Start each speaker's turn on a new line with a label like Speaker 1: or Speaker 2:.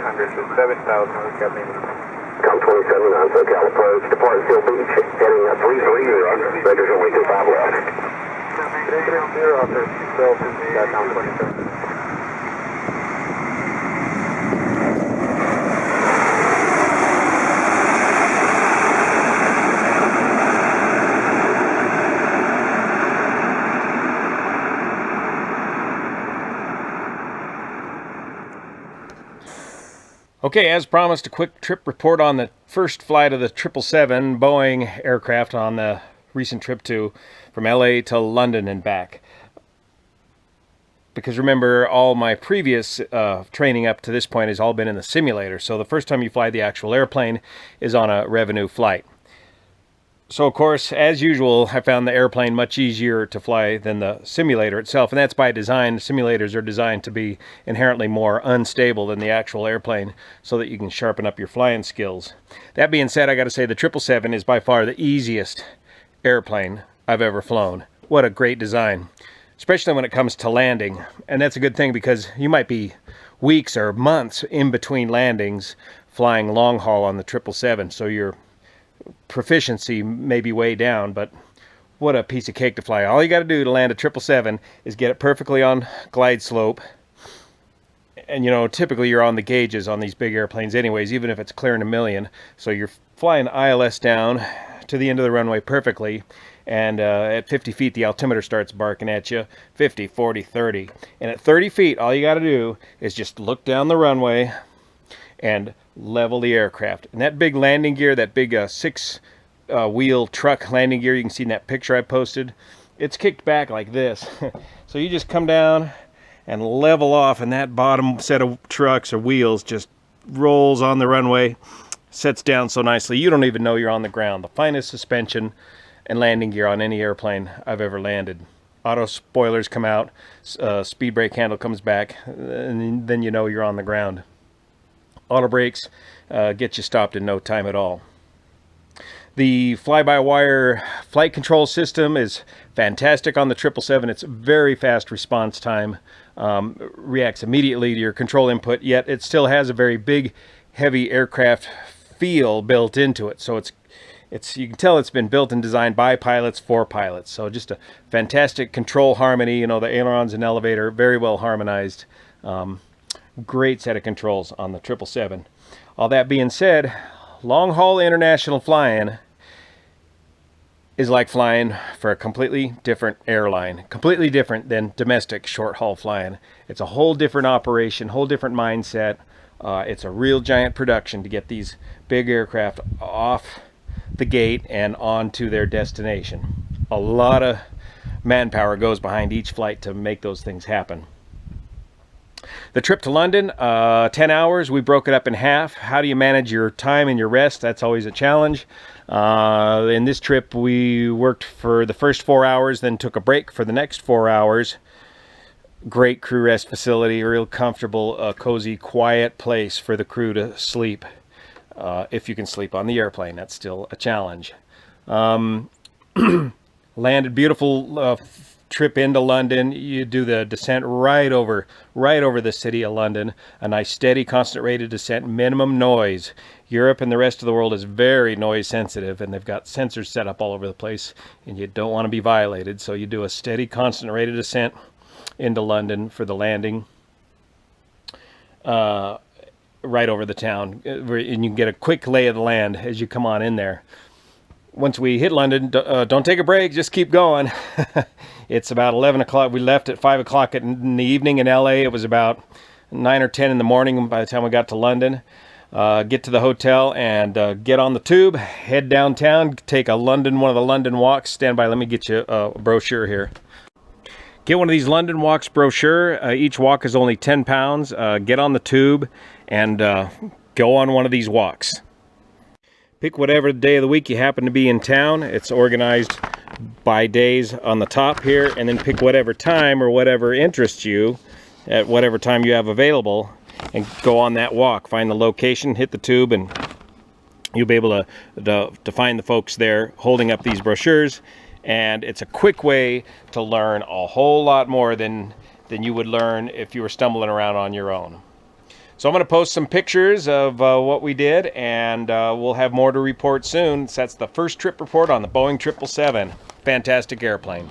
Speaker 1: 800 to 7,000, we've got maybe.
Speaker 2: Com 27 on SoCal approach, depart Seal Beach, heading 330, Raiders only 25 left.
Speaker 1: 330 out there, 12, got down 27.
Speaker 3: Okay, as promised, a quick trip report on the first flight of the 777 Boeing aircraft on the recent trip from LA to London and back. Because remember, all my previous training up to this point has all been in the simulator, so the first time you fly the actual airplane is on a revenue flight. So of course, as usual, I found the airplane much easier to fly than the simulator itself, and that's by design. Simulators are designed to be inherently more unstable than the actual airplane so that you can sharpen up your flying skills. That being said, I got to say the 777 is by far the easiest airplane I've ever flown. What a great design, especially when it comes to landing. And that's a good thing because you might be weeks or months in between landings flying long haul on the 777, so you're proficiency may be way down, but what a piece of cake to fly. All you got to do to land a 777 is get it perfectly on glide slope, and you know, typically you're on the gauges on these big airplanes anyways, even if it's clearing a million, so you're flying ILS down to the end of the runway perfectly, and at 50 feet the altimeter starts barking at you, 50, 40, 30, and at 30 feet all you got to do is just look down the runway and level the aircraft. And that big landing gear, that big six-wheel truck landing gear you can see in that picture I posted, it's kicked back like this. So you just come down and level off, and that bottom set of trucks or wheels just rolls on the runway, sets down so nicely you don't even know you're on the ground. The finest suspension and landing gear on any airplane I've ever landed. Auto spoilers come out, speed brake handle comes back, and then you know you're on the ground. Auto brakes get you stopped in no time at all. The fly-by-wire flight control system is fantastic on the 777. It's very fast response time, reacts immediately to your control input, yet it still has a very big, heavy aircraft feel built into it. So you can tell it's been built and designed by pilots for pilots. So just a fantastic control harmony. You know, the ailerons and elevator, very well harmonized. Great set of controls on the 777. All that being said, long-haul international flying is like flying for a completely different airline, completely different than domestic short-haul flying. It's a whole different operation, whole different mindset. It's a real giant production to get these big aircraft off the gate and onto their destination. A lot of manpower goes behind each flight to make those things happen. The trip to London, 10 hours, we broke it up in half. How do you manage your time and your rest? That's always a challenge. In this trip, we worked for the first 4 hours, then took a break for the next 4 hours. Great crew rest facility, real comfortable, cozy, quiet place for the crew to sleep. If you can sleep on the airplane, that's still a challenge. Landed beautiful trip into London. You do the descent right over the city of London. A nice steady constant rate of descent, minimum noise. Europe and the rest of the world is very noise sensitive, and they've got sensors set up all over the place, and you don't want to be violated, so you do a steady constant rate of descent into London for the landing right over the town, and you can get a quick lay of the land as you come on in there. Once we hit London, don't take a break, just keep going. It's about 11 o'clock. We left at 5 o'clock in the evening in LA. It was about 9 or 10 in the morning by the time we got to London. Get to the hotel and get on the tube, head downtown, take one of the London walks. Stand by, let me get you a brochure here. Get one of these London walks brochure. Each walk is only 10 pounds. Get on the tube and go on one of these walks. Pick whatever day of the week you happen to be in town. It's organized by days on the top here, and then pick whatever time or whatever interests you at whatever time you have available and go on that walk. Find the location, hit the tube, and you'll be able to find the folks there holding up these brochures. And it's a quick way to learn a whole lot more than you would learn if you were stumbling around on your own. So I'm going to post some pictures of what we did, and we'll have more to report soon. So that's the first trip report on the Boeing 777. Fantastic airplane.